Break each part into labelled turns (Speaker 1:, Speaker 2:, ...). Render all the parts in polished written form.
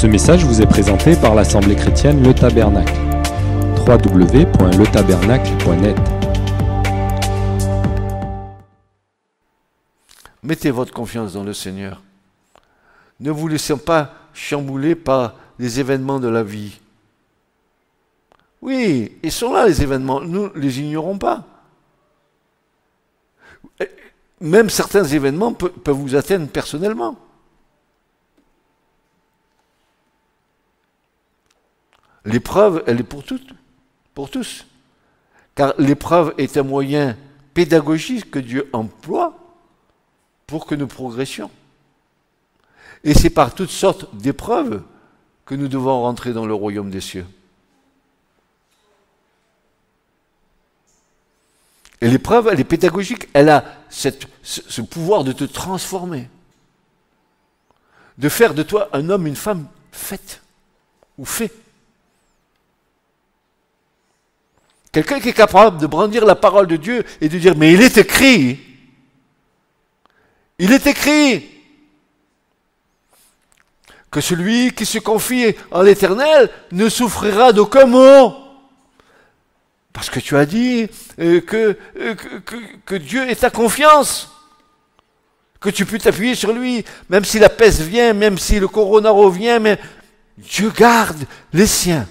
Speaker 1: Ce message vous est présenté par l'Assemblée chrétienne Le Tabernacle. www.letabernacle.net.
Speaker 2: Mettez votre confiance dans le Seigneur. Ne vous laissez pas chambouler par les événements de la vie. Oui, ils sont là les événements, nous ne les ignorons pas. Même certains événements peuvent vous atteindre personnellement. L'épreuve, elle est pour toutes, pour tous. Car l'épreuve est un moyen pédagogique que Dieu emploie pour que nous progressions. Et c'est par toutes sortes d'épreuves que nous devons rentrer dans le royaume des cieux. Et l'épreuve, elle est pédagogique, elle a ce pouvoir de te transformer, de faire de toi un homme, une femme faite ou fait. Quelqu'un qui est capable de brandir la parole de Dieu et de dire, mais il est écrit que celui qui se confie en l'Éternel ne souffrira d'aucun mot. Parce que tu as dit que Dieu est ta confiance, que tu peux t'appuyer sur lui, même si la peste vient, même si le corona revient, mais Dieu garde les siens.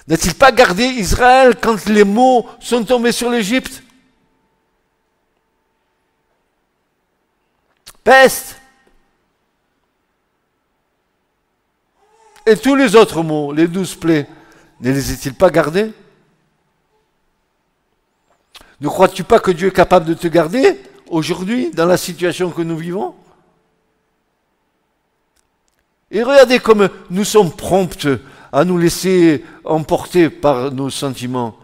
Speaker 2: N'a-t-il pas gardé Israël quand les maux sont tombés sur l'Égypte? Peste. Et tous les autres maux, les 12 plaies, ne les a-t-il pas gardés? Ne crois-tu pas que Dieu est capable de te garder aujourd'hui, dans la situation que nous vivons? Et regardez comme nous sommes prompts à nous laisser emporter par nos sentiments.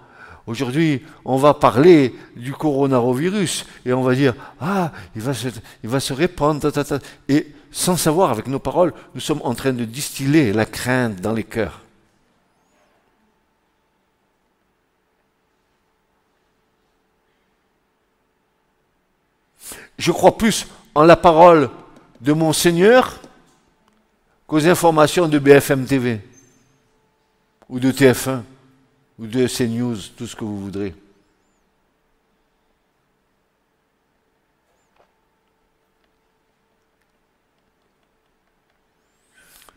Speaker 2: Aujourd'hui, on va parler du coronavirus et on va dire « Ah, il va se répandre. » Et sans savoir, avec nos paroles, nous sommes en train de distiller la crainte dans les cœurs. Je crois plus en la parole de mon Seigneur qu'aux informations de BFM TV ou de TF1 ou de CNews, tout ce que vous voudrez.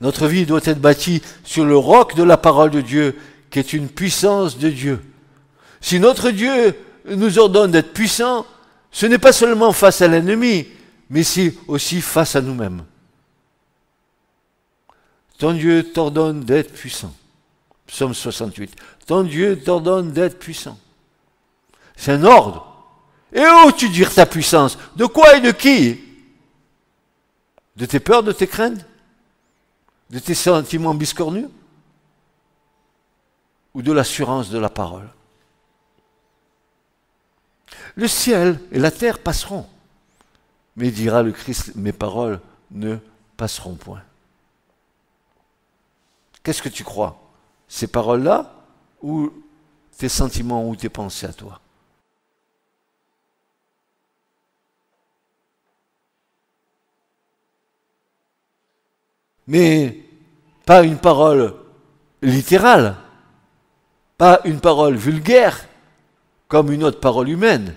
Speaker 2: Notre vie doit être bâtie sur le roc de la parole de Dieu, qui est une puissance de Dieu. Si notre Dieu nous ordonne d'être puissants, ce n'est pas seulement face à l'ennemi, mais c'est aussi face à nous-mêmes. Ton Dieu t'ordonne d'être puissant. Psaume 68. Ton Dieu t'ordonne d'être puissant. C'est un ordre. Et où tu tires ta puissance? De quoi et de qui? De tes peurs, de tes craintes? De tes sentiments biscornus? Ou de l'assurance de la parole? Le ciel et la terre passeront. Mais dira le Christ, mes paroles ne passeront point. Qu'est-ce que tu crois? Ces paroles-là ou tes sentiments ou tes pensées à toi? Mais pas une parole littérale, pas une parole vulgaire comme une autre parole humaine,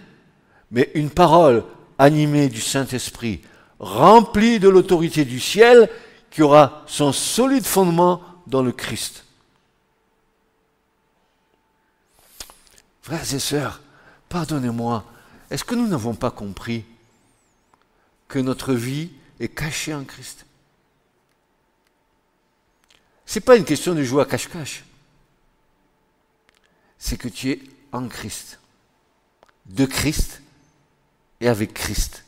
Speaker 2: mais une parole animée du Saint-Esprit, remplie de l'autorité du ciel, qui aura son solide fondement dans le Christ. Frères et sœurs, pardonnez-moi, est-ce que nous n'avons pas compris que notre vie est cachée en Christ? Ce n'est pas une question de jouer à cache-cache. C'est que tu es en Christ, de Christ et avec Christ.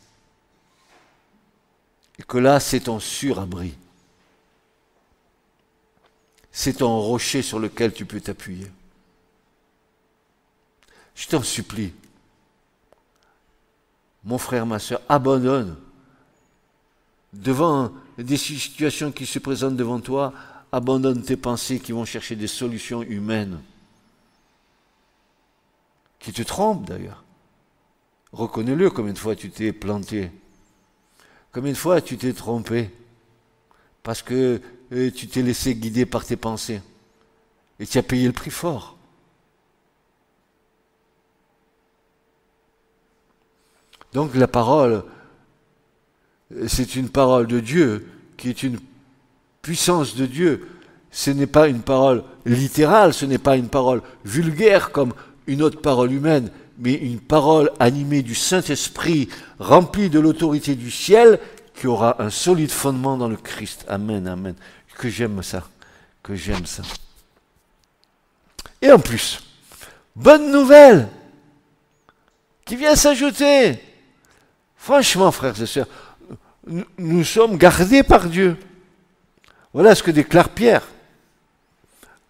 Speaker 2: Et que là, c'est ton surabri. C'est ton rocher sur lequel tu peux t'appuyer. Je t'en supplie, mon frère, ma soeur, abandonne. Devant des situations qui se présentent devant toi, abandonne tes pensées qui vont chercher des solutions humaines, qui te trompent d'ailleurs. Reconnais-le, combien de fois tu t'es planté. Combien de fois tu t'es trompé parce que tu t'es laissé guider par tes pensées et tu as payé le prix fort. Donc la parole, c'est une parole de Dieu qui est une puissance de Dieu. Ce n'est pas une parole littérale, ce n'est pas une parole vulgaire comme une autre parole humaine, mais une parole animée du Saint-Esprit, remplie de l'autorité du ciel, qui aura un solide fondement dans le Christ. Amen, amen. Que j'aime ça, que j'aime ça. Et en plus, bonne nouvelle qui vient s'ajouter. Franchement, frères et sœurs, nous sommes gardés par Dieu. Voilà ce que déclare Pierre.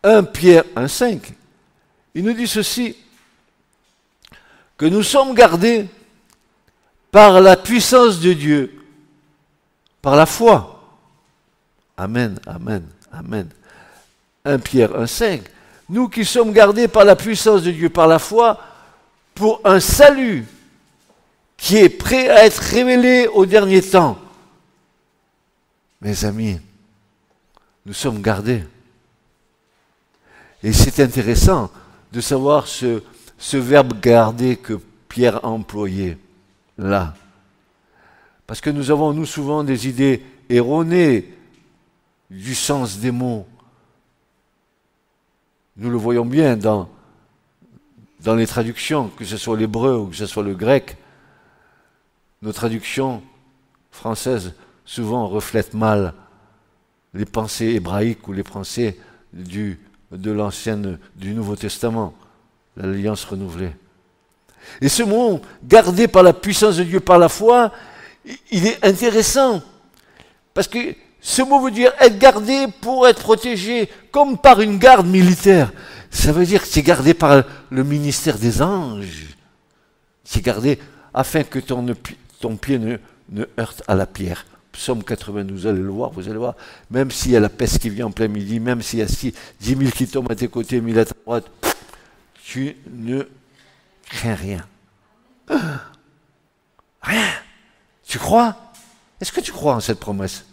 Speaker 2: 1 Pierre 1,5. Il nous dit ceci, que nous sommes gardés par la puissance de Dieu, par la foi. Amen, amen, amen. 1 Pierre 1,5. Nous qui sommes gardés par la puissance de Dieu, par la foi, pour un salut qui est prêt à être révélé au dernier temps. Mes amis, nous sommes gardés. Et c'est intéressant de savoir ce verbe garder que Pierre a employé là. Parce que nous avons, nous, souvent des idées erronées du sens des mots. Nous le voyons bien dans les traductions, que ce soit l'hébreu ou que ce soit le grec. Nos traductions françaises souvent reflètent mal les pensées hébraïques ou les pensées du Nouveau Testament, l'Alliance renouvelée. Et ce mot, gardé par la puissance de Dieu, par la foi, il est intéressant. Parce que ce mot veut dire être gardé pour être protégé, comme par une garde militaire. Ça veut dire que c'est gardé par le ministère des anges. C'est gardé afin que ton pied ne heurte à la pierre. Psaume 92, vous allez voir, même s'il y a la peste qui vient en plein midi, même s'il y a 10 000 qui tombent à tes côtés, 1000 à ta droite, tu ne crains rien. Rien. Tu crois? Est-ce que tu crois en cette promesse?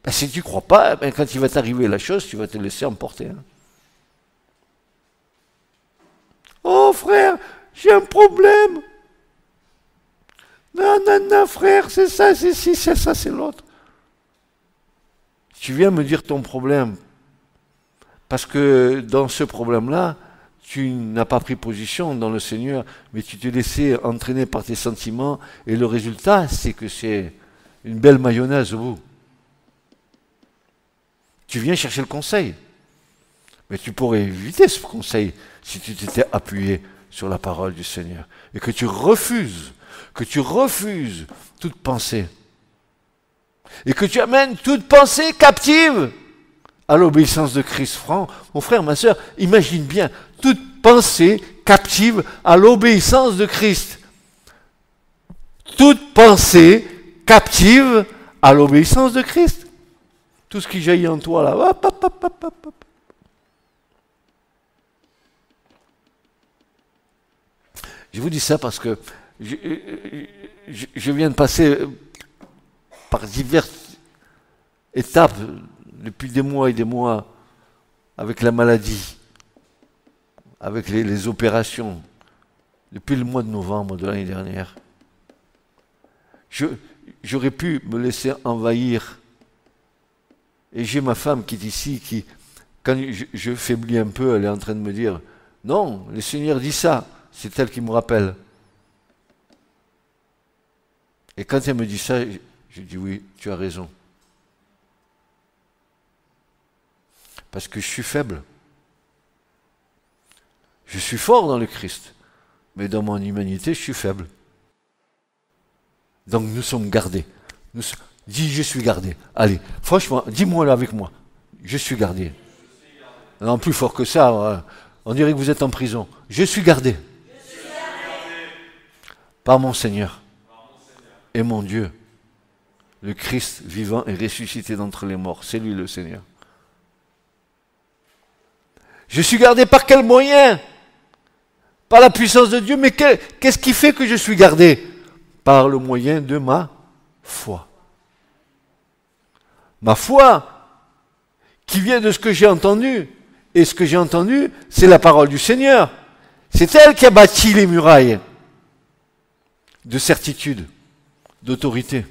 Speaker 2: Ben, si tu ne crois pas, ben, quand il va t'arriver la chose, tu vas te laisser emporter. Hein. Oh frère, j'ai un problème. Non, non, non, frère, c'est ça, c'est ci, c'est ça, c'est l'autre. Tu viens me dire ton problème. Parce que dans ce problème-là, tu n'as pas pris position dans le Seigneur, mais tu t'es laissé entraîner par tes sentiments, et le résultat, c'est que c'est une belle mayonnaise au bout. Tu viens chercher le conseil. Mais tu pourrais éviter ce conseil si tu t'étais appuyé sur la parole du Seigneur. Et que tu refuses toute pensée. Et que tu amènes toute pensée captive à l'obéissance de Christ. Mon frère, ma soeur, imagine bien, toute pensée captive à l'obéissance de Christ. Toute pensée captive à l'obéissance de Christ. Tout ce qui jaillit en toi, là, hop, hop, hop, hop, hop, hop. Je vous dis ça parce que je viens de passer par diverses étapes depuis des mois et des mois avec la maladie, avec les opérations, depuis le mois de novembre de l'année dernière. J'aurais pu me laisser envahir. Et j'ai ma femme qui est ici, qui, quand je faiblis un peu, elle est en train de me dire « Non, le Seigneur dit ça ». C'est elle qui me rappelle. Et quand elle me dit ça, je dis oui, tu as raison. Parce que je suis faible. Je suis fort dans le Christ. Mais dans mon humanité, je suis faible. Donc nous sommes gardés. Dis, je suis gardé. Allez, franchement, dis-moi là avec moi. Je suis gardé. Non, plus fort que ça, on dirait que vous êtes en prison. Je suis gardé. Par mon Seigneur et mon Dieu, le Christ vivant et ressuscité d'entre les morts. C'est lui le Seigneur. Je suis gardé par quel moyen? Par la puissance de Dieu. Mais qu'est-ce qui fait que je suis gardé? Par le moyen de ma foi. ma foi, qui vient de ce que j'ai entendu. Et ce que j'ai entendu, c'est la parole du Seigneur. C'est elle qui a bâti les murailles de certitude, d'autorité.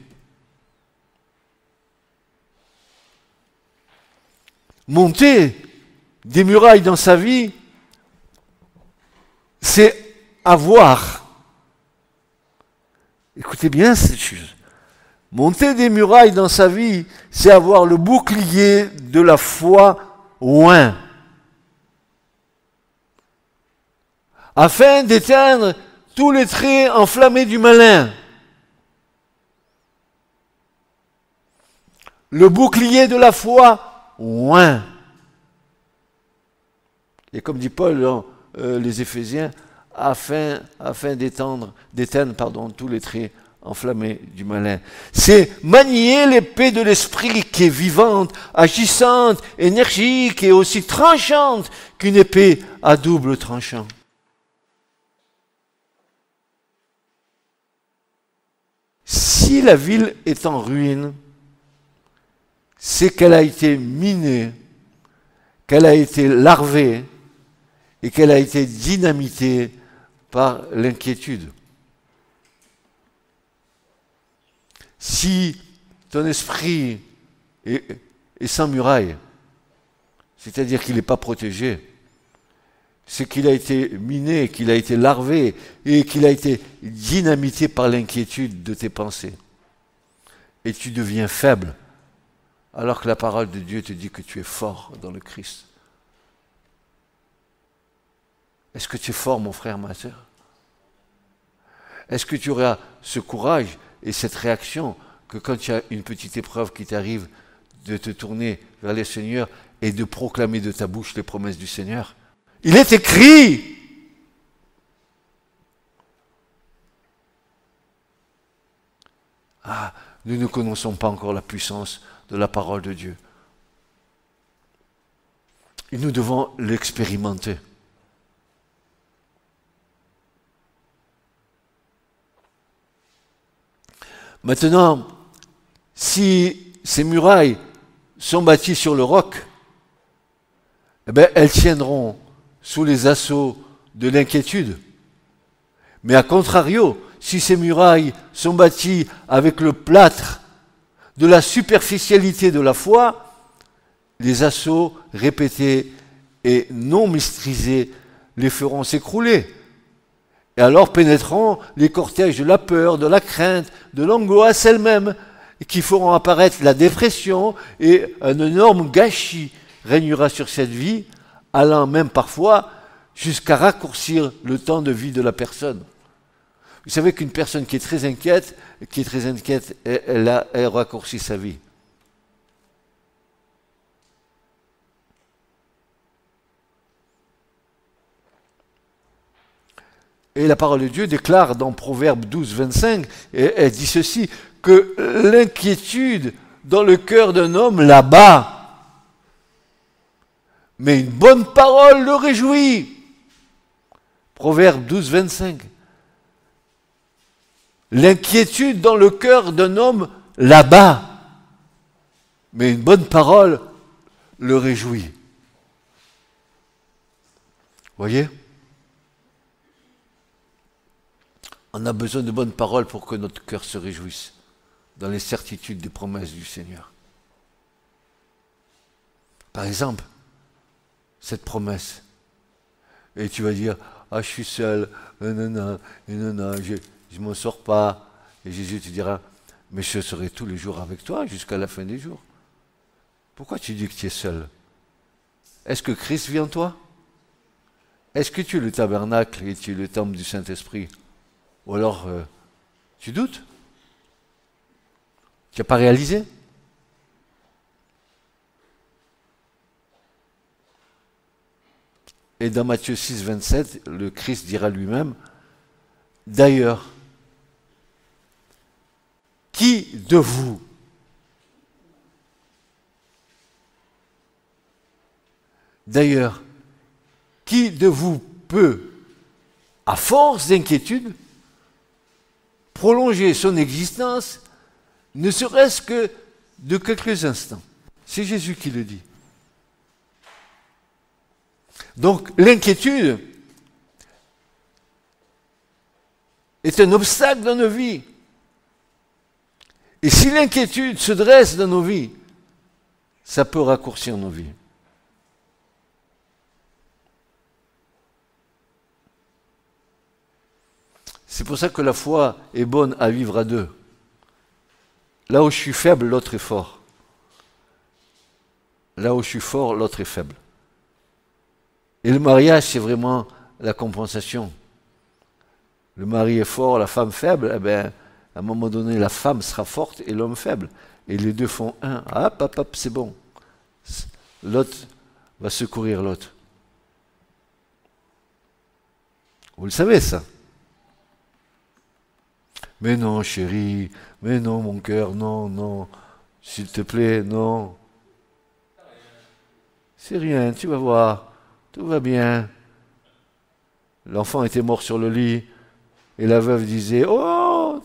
Speaker 2: Monter des murailles dans sa vie, c'est avoir. Écoutez bien cette chose. Monter des murailles dans sa vie, c'est avoir le bouclier de la foi oint, afin d'éteindre tous les traits enflammés du malin. Le bouclier de la foi oint. Et comme dit Paul dans les Éphésiens, afin d'éteindre tous les traits enflammés du malin. C'est manier l'épée de l'esprit qui est vivante, agissante, énergique et aussi tranchante qu'une épée à double tranchant. Si la ville est en ruine, c'est qu'elle a été minée, qu'elle a été larvée et qu'elle a été dynamitée par l'inquiétude. Si ton esprit est sans muraille, c'est-à-dire qu'il n'est pas protégé, c'est qu'il a été miné, qu'il a été larvé et qu'il a été dynamité par l'inquiétude de tes pensées. Et tu deviens faible, alors que la parole de Dieu te dit que tu es fort dans le Christ. Est-ce que tu es fort, mon frère, ma sœur? Est-ce que tu auras ce courage et cette réaction que quand tu as une petite épreuve qui t'arrive, de te tourner vers le Seigneur et de proclamer de ta bouche les promesses du Seigneur? Il est écrit. Ah, nous ne connaissons pas encore la puissance de la parole de Dieu. Et nous devons l'expérimenter. Maintenant, si ces murailles sont bâties sur le roc, eh bien, elles tiendront sous les assauts de l'inquiétude. Mais à contrario, si ces murailles sont bâties avec le plâtre de la superficialité de la foi, les assauts répétés et non maîtrisés les feront s'écrouler. Et alors pénétreront les cortèges de la peur, de la crainte, de l'angoisse elle-même, qui feront apparaître la dépression, et un énorme gâchis régnera sur cette vie, allant même parfois jusqu'à raccourcir le temps de vie de la personne. Vous savez qu'une personne qui est très inquiète, elle raccourcit sa vie. Et la parole de Dieu déclare dans Proverbe 12, 25, et elle dit ceci, que l'inquiétude dans le cœur d'un homme l'abat, mais une bonne parole le réjouit. Proverbe 12, 25. L'inquiétude dans le cœur d'un homme l'abat, mais une bonne parole le réjouit. Voyez ? On a besoin de bonnes paroles pour que notre cœur se réjouisse dans les certitudes des promesses du Seigneur. Par exemple, cette promesse. Et tu vas dire, ah je suis seul, je ne m'en sors pas. Et Jésus te dira, mais je serai tous les jours avec toi jusqu'à la fin des jours. Pourquoi tu dis que tu es seul? Est-ce que Christ vit en toi? Est-ce que tu es le tabernacle et tu es le temple du Saint-Esprit? Ou alors, tu doutes? Tu n'as pas réalisé? Et dans Matthieu 6, 27, le Christ dira lui-même, d'ailleurs, qui de vous peut, à force d'inquiétude, prolonger son existence, ne serait-ce que de quelques instants. C'est Jésus qui le dit. Donc l'inquiétude est un obstacle dans nos vies. Et si l'inquiétude se dresse dans nos vies, ça peut raccourcir nos vies. C'est pour ça que la foi est bonne à vivre à deux. Là où je suis faible, l'autre est fort. Là où je suis fort, l'autre est faible. Et le mariage, c'est vraiment la compensation. Le mari est fort, la femme faible, eh bien, à un moment donné, la femme sera forte et l'homme faible. Et les deux font un. Hop, hop, hop, c'est bon. L'autre va secourir l'autre. Vous le savez, ça. Mais non, chérie, mais non, mon cœur, non, non. S'il te plaît, non. C'est rien, tu vas voir. Tout va bien. L'enfant était mort sur le lit. Et la veuve disait, oh,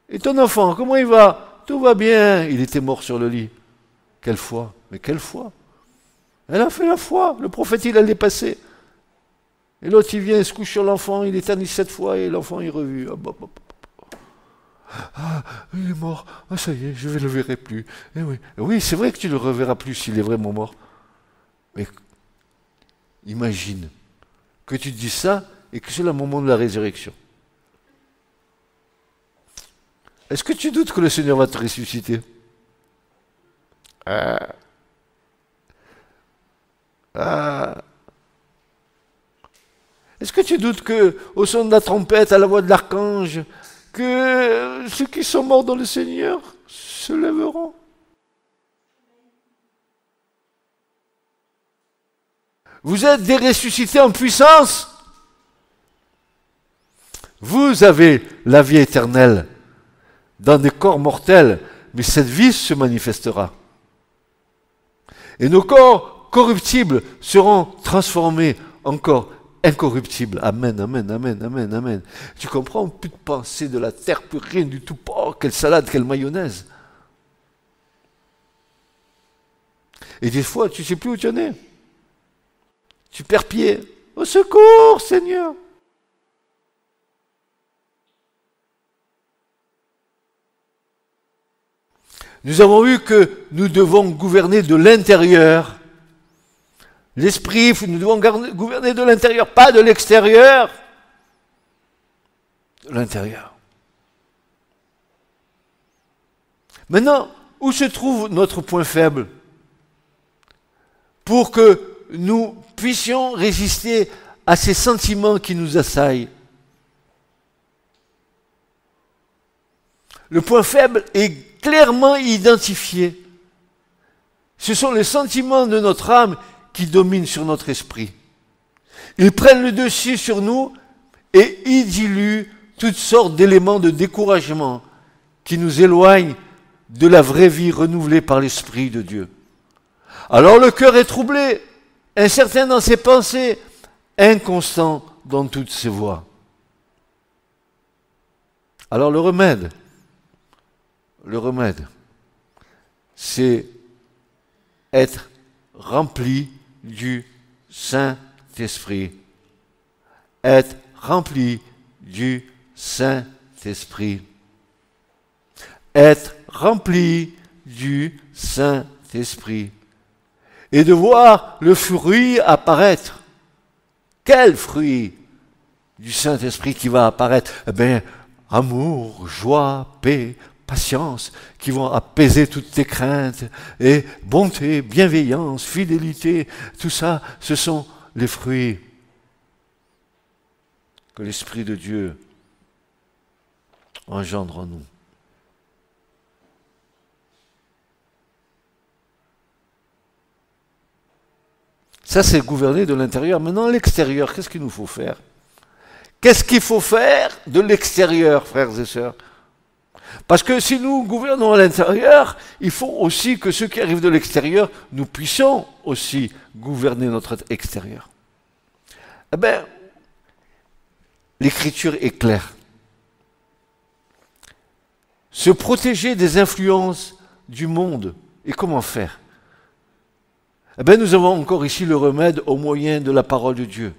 Speaker 2: et ton enfant, comment il va? Tout va bien. Il était mort sur le lit. Quelle foi? Mais quelle foi? Elle a fait la foi. Le prophète, il allait passer. Et l'autre, il vient, il se couche sur l'enfant, il éternise 7 fois, et l'enfant est revu. Hop, hop, hop. Ah, il est mort. Ah, ça y est, je ne le verrai plus. Eh oui, oui, c'est vrai que tu ne le reverras plus s'il est vraiment mort. Mais imagine que tu te dis ça et que c'est le moment de la résurrection. Est-ce que tu doutes que le Seigneur va te ressusciter? Est-ce que tu doutes que, au son de la trompette, à la voix de l'archange, que ceux qui sont morts dans le Seigneur se lèveront? Vous êtes des ressuscités en puissance. Vous avez la vie éternelle dans des corps mortels, mais cette vie se manifestera. Et nos corps corruptibles seront transformés en corps incorruptibles. Amen, amen, amen, amen, amen. Tu comprends? Plus de pensée de la terre, plus rien du tout. Oh, quelle salade, quelle mayonnaise. Et des fois, tu ne sais plus où tu en es. Tu perds pied. Au secours, Seigneur. Nous avons vu que nous devons gouverner de l'intérieur. L'esprit, nous devons gouverner de l'intérieur, pas de l'extérieur. De l'intérieur. Maintenant, où se trouve notre point faible? Pour que nous puissions résister à ces sentiments qui nous assaillent. Le point faible est clairement identifié. Ce sont les sentiments de notre âme qui dominent sur notre esprit. Ils prennent le dessus sur nous et ils diluent toutes sortes d'éléments de découragement qui nous éloignent de la vraie vie renouvelée par l'Esprit de Dieu. Alors le cœur est troublé, incertain dans ses pensées, inconstant dans toutes ses voies. Alors le remède, c'est être rempli du Saint-Esprit. Être rempli du Saint-Esprit. Être rempli du Saint-Esprit. Et de voir le fruit apparaître. Quel fruit du Saint-Esprit qui va apparaître? Eh bien, amour, joie, paix, patience, qui vont apaiser toutes tes craintes, et bonté, bienveillance, fidélité, tout ça, ce sont les fruits que l'Esprit de Dieu engendre en nous. Ça, c'est gouverner de l'intérieur. Maintenant, l'extérieur, qu'est-ce qu'il nous faut faire? Qu'est-ce qu'il faut faire de l'extérieur, frères et sœurs? Parce que si nous gouvernons à l'intérieur, il faut aussi que ceux qui arrivent de l'extérieur, nous puissions aussi gouverner notre extérieur. Eh bien, l'Écriture est claire. Se protéger des influences du monde. Et comment faire? Eh bien, nous avons encore ici le remède au moyen de la parole de Dieu.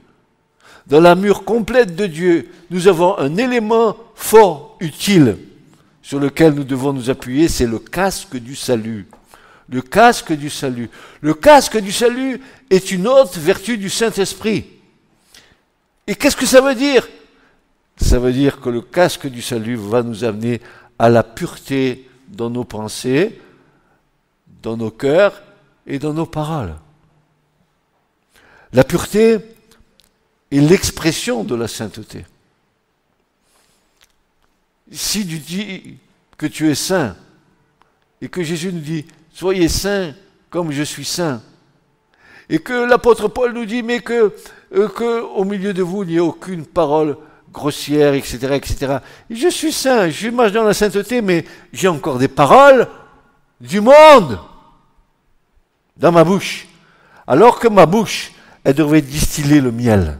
Speaker 2: Dans l'armure complète de Dieu, nous avons un élément fort utile sur lequel nous devons nous appuyer, c'est le casque du salut. Le casque du salut. Le casque du salut est une haute vertu du Saint-Esprit. Et qu'est-ce que ça veut dire? Ça veut dire que le casque du salut va nous amener à la pureté dans nos pensées, dans nos cœurs et dans nos paroles. La pureté est l'expression de la sainteté. Si tu dis que tu es saint, et que Jésus nous dit, soyez saints comme je suis saint, et que l'apôtre Paul nous dit, mais que au milieu de vous, il n'y a aucune parole grossière, etc., etc. Et je suis saint, je marche dans la sainteté, mais j'ai encore des paroles du monde dans ma bouche, alors que ma bouche, elle devrait distiller le miel.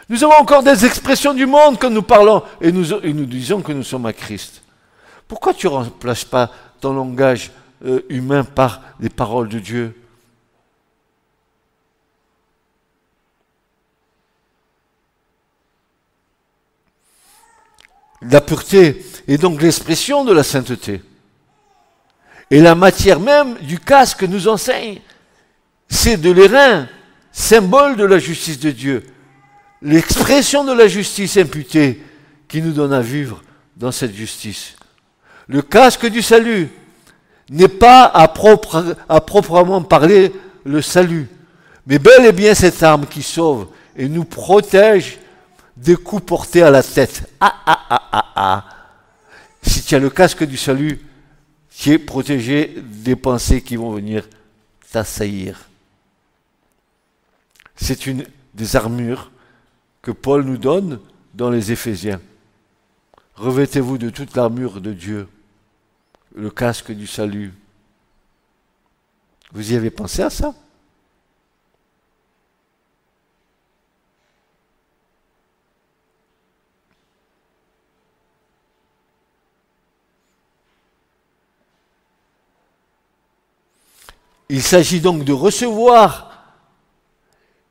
Speaker 2: Nous avons encore des expressions du monde quand nous parlons et nous disons que nous sommes à Christ. Pourquoi tu ne remplaces pas ton langage humain par les paroles de Dieu? La pureté est donc l'expression de la sainteté. Et la matière même du casque nous enseigne. C'est de l'airain, symbole de la justice de Dieu. L'expression de la justice imputée qui nous donne à vivre dans cette justice. Le casque du salut n'est pas à proprement parler le salut, mais bel et bien cette arme qui sauve et nous protège des coups portés à la tête. Si tu as le casque du salut, tu es protégé des pensées qui vont venir t'assaillir. C'est une des armures que Paul nous donne dans les Éphésiens. Revêtez-vous de toute l'armure de Dieu, le casque du salut. Vous y avez pensé à ça? Il s'agit donc de recevoir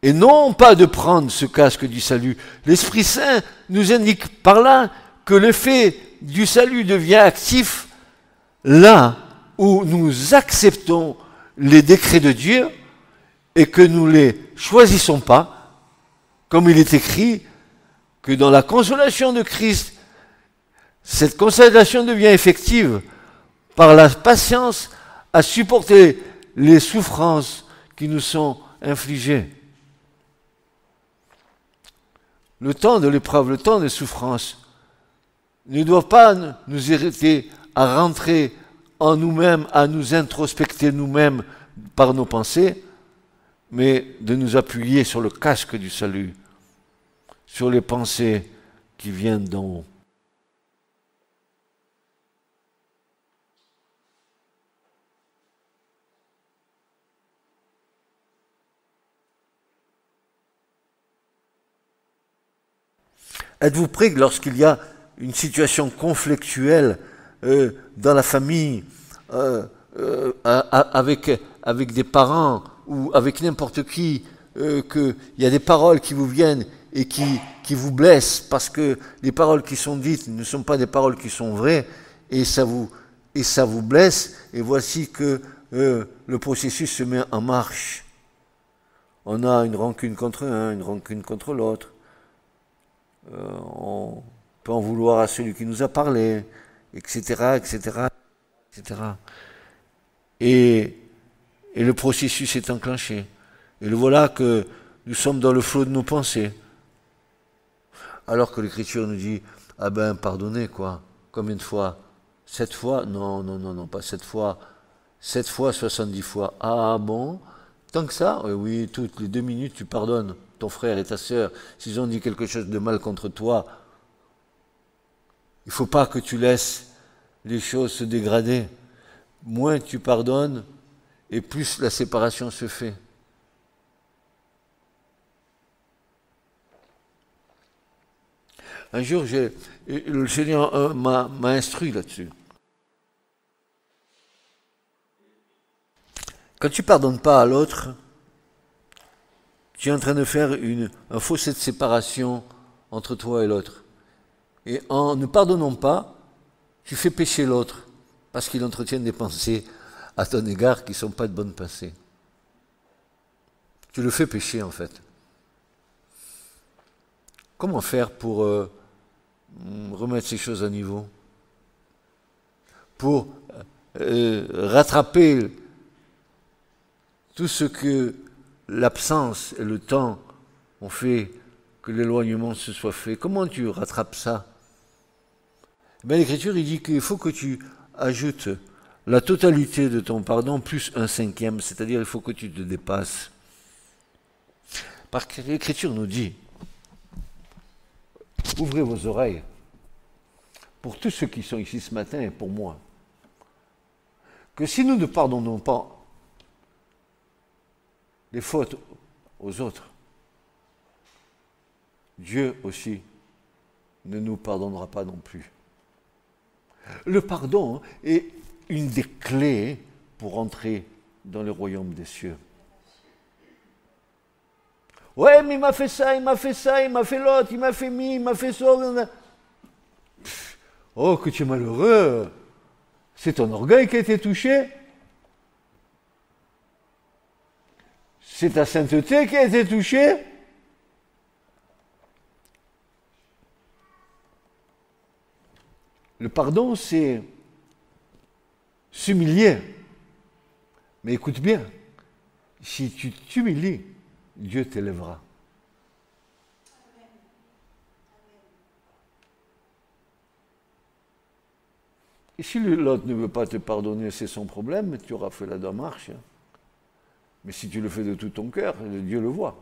Speaker 2: et non pas de prendre ce casque du salut. L'Esprit Saint nous indique par là que l'effet du salut devient actif là où nous acceptons les décrets de Dieu et que nous ne les choisissons pas, comme il est écrit que dans la consolation de Christ, cette consolation devient effective par la patience à supporter les souffrances qui nous sont infligées. Le temps de l'épreuve, le temps des souffrances ne doit pas nous irriter à rentrer en nous-mêmes, à nous introspecter nous-mêmes par nos pensées, mais de nous appuyer sur le casque du salut, sur les pensées qui viennent d'en haut. Êtes-vous prêt que lorsqu'il y a une situation conflictuelle dans la famille, avec des parents ou avec n'importe qui, qu'il y a des paroles qui vous viennent et qui vous blessent parce que les paroles qui sont dites ne sont pas des paroles qui sont vraies et ça vous blesse, et voici que le processus se met en marche. On a une rancune contre un, une rancune contre l'autre. On peut en vouloir à celui qui nous a parlé, etc., etc., etc. Et le processus est enclenché. Et le voilà que nous sommes dans le flot de nos pensées. Alors que l'Écriture nous dit, ah ben, pardonnez, quoi. Combien de fois? 7 fois? Non, pas 7 fois. 7 fois, 70 fois. Ah bon? Tant que ça? Oui, toutes les 2 minutes, tu pardonnes ton frère et ta sœur. S'ils ont dit quelque chose de mal contre toi, il ne faut pas que tu laisses les choses se dégrader. Moins tu pardonnes, et plus la séparation se fait. Un jour, le Seigneur m'a instruit là-dessus. Quand tu ne pardonnes pas à l'autre, tu es en train de faire un fossé de séparation entre toi et l'autre. Et en ne pardonnant pas, tu fais pécher l'autre, parce qu'il entretient des pensées à ton égard qui ne sont pas de bonnes pensées. Tu le fais pécher en fait. Comment faire pour remettre ces choses à niveau? Pour rattraper tout ce que l'absence et le temps ont fait que l'éloignement se soit fait. Comment tu rattrapes ça? Ben, l'Écriture, il dit qu'il faut que tu ajoutes la totalité de ton pardon plus un cinquième, c'est-à-dire il faut que tu te dépasses. Parce que l'Écriture nous dit, ouvrez vos oreilles pour tous ceux qui sont ici ce matin et pour moi, que si nous ne pardonnons pas les fautes aux autres, Dieu aussi ne nous pardonnera pas non plus. Le pardon est une des clés pour entrer dans le royaume des cieux. Ouais, mais il m'a fait ça, il m'a fait ça, il m'a fait l'autre, il m'a fait mi, il m'a fait ça. Oh, que tu es malheureux. C'est ton orgueil qui a été touché. C'est ta sainteté qui a été touchée. Le pardon, c'est s'humilier. Mais écoute bien, si tu t'humilies, Dieu t'élèvera. Et si l'autre ne veut pas te pardonner, c'est son problème, tu auras fait la démarche. Mais si tu le fais de tout ton cœur, Dieu le voit.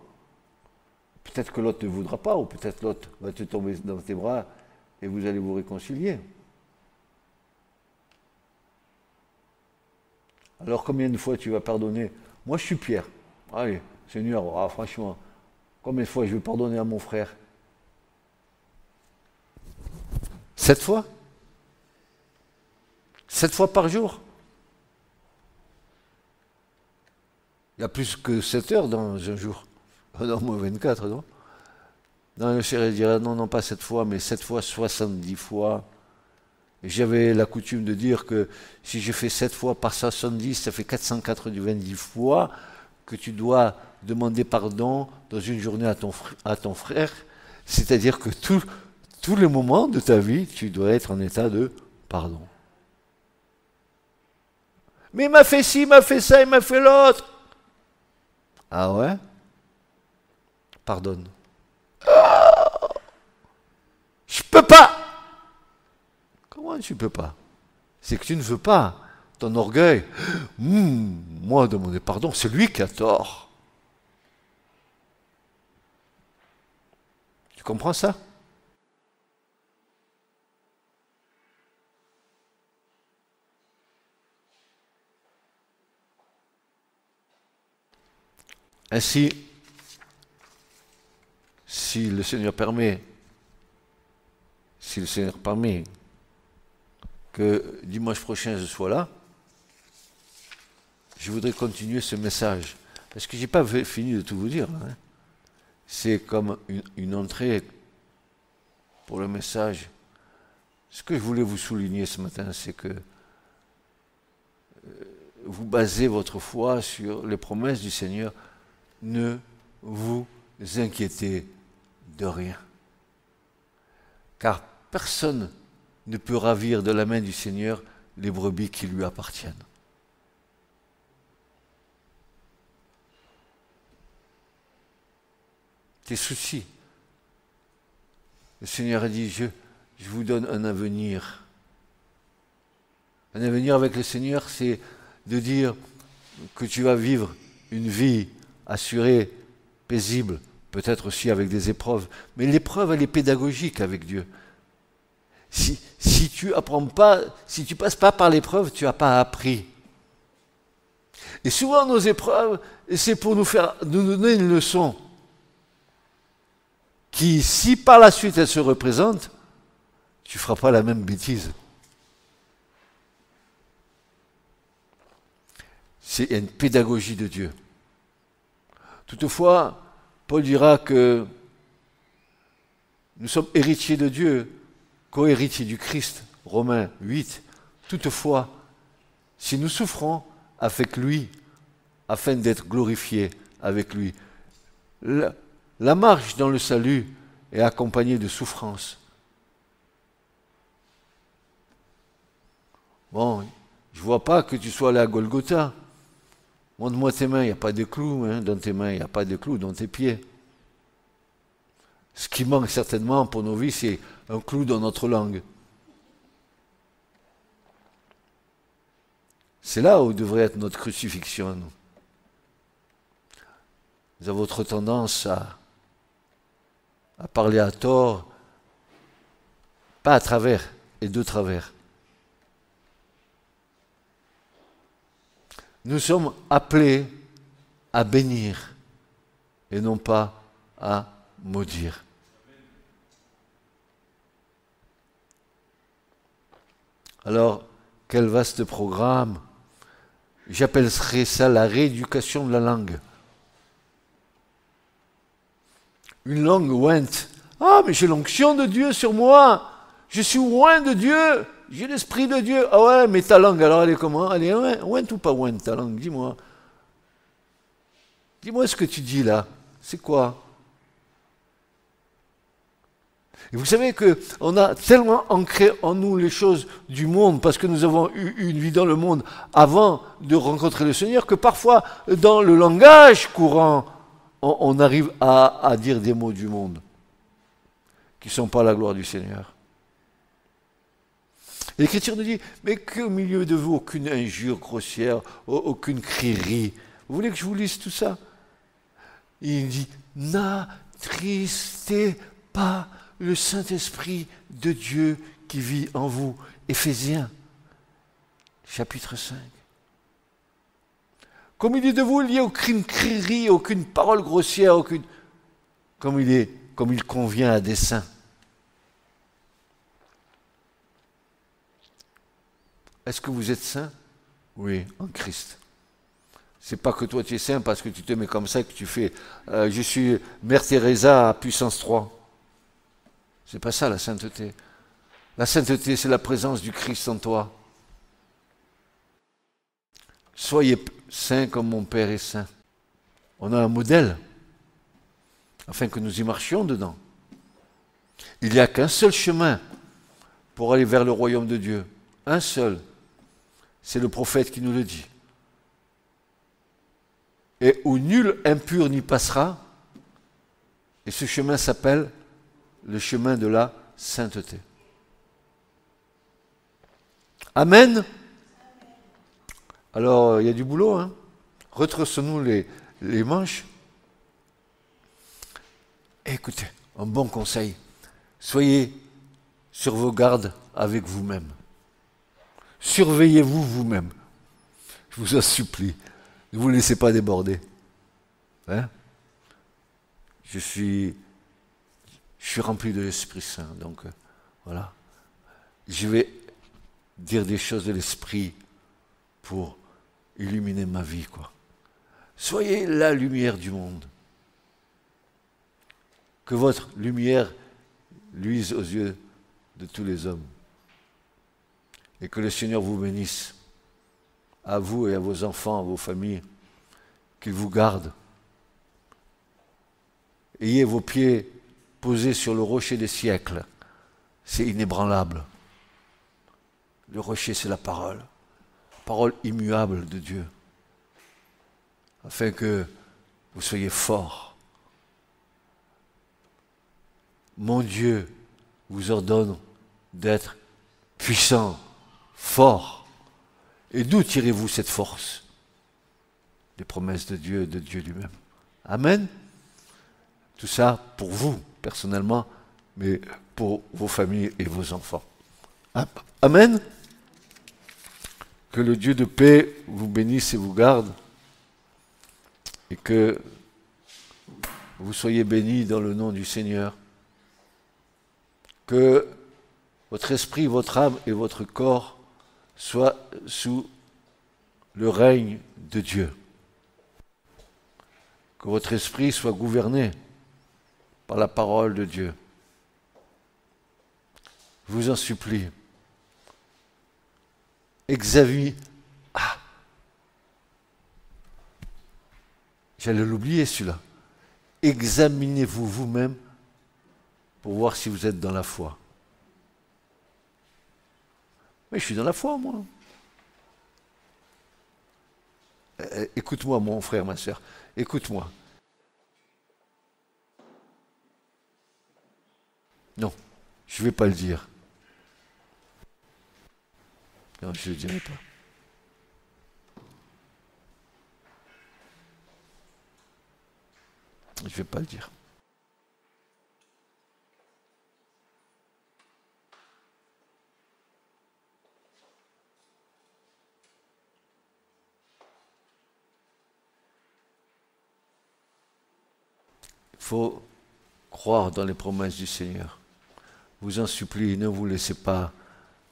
Speaker 2: Peut-être que l'autre ne voudra pas, ou peut-être l'autre va te tomber dans tes bras et vous allez vous réconcilier. Alors combien de fois tu vas pardonner? Moi je suis Pierre. Allez, Seigneur, franchement, combien de fois je vais pardonner à mon frère? 7 fois? 7 fois par jour? Il y a plus que 7 heures dans un jour. Non, moins 24, non? Non, le chéri dira non, pas 7 fois, mais 7 fois 70 fois. Et j'avais la coutume de dire que si je fais 7 fois par 70, ça fait 490 fois que tu dois demander pardon dans une journée à ton frère. C'est-à-dire que tous les moments de ta vie, tu dois être en état de pardon. Mais il m'a fait ci, il m'a fait ça, il m'a fait l'autre. Ah ouais? Pardonne. Je peux pas. Comment tu peux pas? C'est que tu ne veux pas. Ton orgueil. Moi, demander pardon, c'est lui qui a tort. Tu comprends ça? Ainsi, si le Seigneur permet que dimanche prochain je sois là, je voudrais continuer ce message. Parce que je n'ai pas fini de tout vous dire. Hein. C'est comme une entrée pour le message. Ce que je voulais vous souligner ce matin, c'est que vous basez votre foi sur les promesses du Seigneur. Ne vous inquiétez de rien. Car personne ne peut ravir de la main du Seigneur les brebis qui lui appartiennent. Tes soucis. Le Seigneur a dit, je vous donne un avenir. Un avenir avec le Seigneur, c'est de dire que tu vas vivre une vie assurée, paisible, peut-être aussi avec des épreuves. Mais l'épreuve, elle est pédagogique avec Dieu. Si tu apprends pas, si tu passes pas par l'épreuve, tu n'as pas appris. Et souvent, nos épreuves, c'est pour nous donner une leçon. qui, si par la suite elle se représente, tu ne feras pas la même bêtise. C'est une pédagogie de Dieu. Toutefois, Paul dira que nous sommes héritiers de Dieu, co-héritiers du Christ, Romains 8. Toutefois, si nous souffrons avec lui, afin d'être glorifiés avec lui, la marche dans le salut est accompagnée de souffrance. Bon, je ne vois pas que tu sois allé à Golgotha. Montre-moi tes mains, il n'y a pas de clous dans tes mains, il n'y a pas de clous dans tes pieds. Ce qui manque certainement pour nos vies, c'est un clou dans notre langue. C'est là où devrait être notre crucifixion, nous. Nous avons trop tendance à parler à tort, pas à travers et de travers. Nous sommes appelés à bénir et non pas à maudire. Alors, quel vaste programme! J'appellerais ça la rééducation de la langue. Une langue ointe. Ah, mais j'ai l'onction de Dieu sur moi. Je suis oint de Dieu. J'ai l'esprit de Dieu. Ah ouais, mais ta langue, alors elle est comment? Elle est ointe ou pas ointe ta langue? Dis-moi. Dis-moi ce que tu dis là. C'est quoi? Et vous savez qu'on a tellement ancré en nous les choses du monde, parce que nous avons eu une vie dans le monde avant de rencontrer le Seigneur, que parfois, dans le langage courant, on arrive à dire des mots du monde qui ne sont pas la gloire du Seigneur. Et l'Écriture nous dit, mais qu'au milieu de vous, aucune injure grossière, aucune crierie. Vous voulez que je vous lise tout ça? Il dit, n'attristez pas le Saint-Esprit de Dieu qui vit en vous. Éphésiens, chapitre 5. Comme il dit de vous, il n'y a aucune crierie, aucune parole grossière, comme il convient à des saints. Est-ce que vous êtes saint? Oui, en Christ. C'est pas que toi tu es saint parce que tu te mets comme ça que tu fais je suis Mère Teresa à puissance 3. C'est pas ça la sainteté. La sainteté, c'est la présence du Christ en toi. Soyez saints comme mon Père est saint. On a un modèle, afin que nous y marchions dedans. Il n'y a qu'un seul chemin pour aller vers le royaume de Dieu. Un seul. C'est le prophète qui nous le dit. Et où nul impur n'y passera. Et ce chemin s'appelle le chemin de la sainteté. Amen. Alors, il y a du boulot, hein. Retroussons-nous les manches. Écoutez, un bon conseil. Soyez sur vos gardes avec vous-même. Surveillez-vous vous-même. Je vous en supplie. Ne vous laissez pas déborder. Hein? Je suis rempli de l'Esprit Saint, donc voilà. Je vais dire des choses de l'Esprit pour illuminer ma vie, quoi. Soyez la lumière du monde. Que votre lumière luise aux yeux de tous les hommes. Et que le Seigneur vous bénisse, à vous et à vos enfants, à vos familles, qu'il vous garde. Ayez vos pieds posés sur le rocher des siècles. C'est inébranlable. Le rocher, c'est la parole immuable de Dieu, afin que vous soyez forts. Mon Dieu vous ordonne d'être puissant, fort. Et d'où tirez-vous cette force? Des promesses de Dieu lui-même. Amen. Tout ça pour vous, personnellement, mais pour vos familles et vos enfants. Amen. Que le Dieu de paix vous bénisse et vous garde, et que vous soyez bénis dans le nom du Seigneur. que votre esprit, votre âme et votre corps soient sous le règne de Dieu. Que votre esprit soit gouverné par la parole de Dieu. Je vous en supplie. Examinez. J'allais l'oublier celui-là. Examinez-vous vous-même pour voir si vous êtes dans la foi. Mais je suis dans la foi, moi. Écoute-moi, mon frère, ma soeur. Écoute-moi. Non, je ne vais pas le dire. Non, je ne le dirai pas. Je ne vais pas le dire. Il faut croire dans les promesses du Seigneur. Je vous en supplie, ne vous laissez pas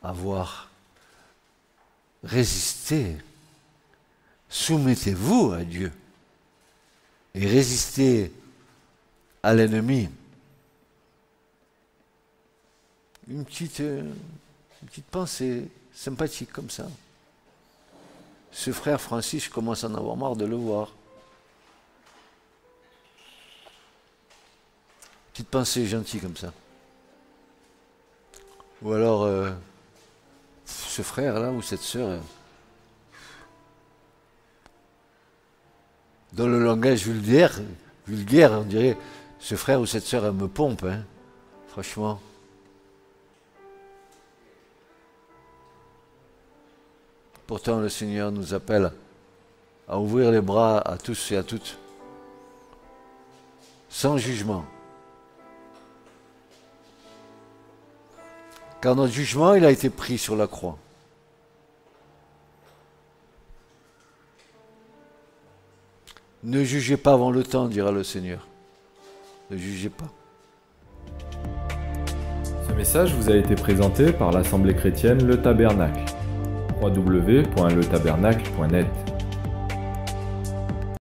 Speaker 2: avoir. Résistez. Soumettez-vous à Dieu. Et résistez à l'ennemi. Une petite pensée sympathique comme ça. Ce frère Francis, je commence à en avoir marre de le voir. Petite pensée gentille comme ça. Ou alors, ce frère-là ou cette sœur, dans le langage vulgaire, on dirait, ce frère ou cette sœur, elle me pompe, hein, franchement. Pourtant, le Seigneur nous appelle à ouvrir les bras à tous et à toutes, sans jugement. Car notre jugement, il a été pris sur la croix. Ne jugez pas avant le temps, dira le Seigneur. Ne jugez pas.
Speaker 1: Ce message vous a été présenté par l'Assemblée chrétienne Le Tabernacle. www.letabernacle.net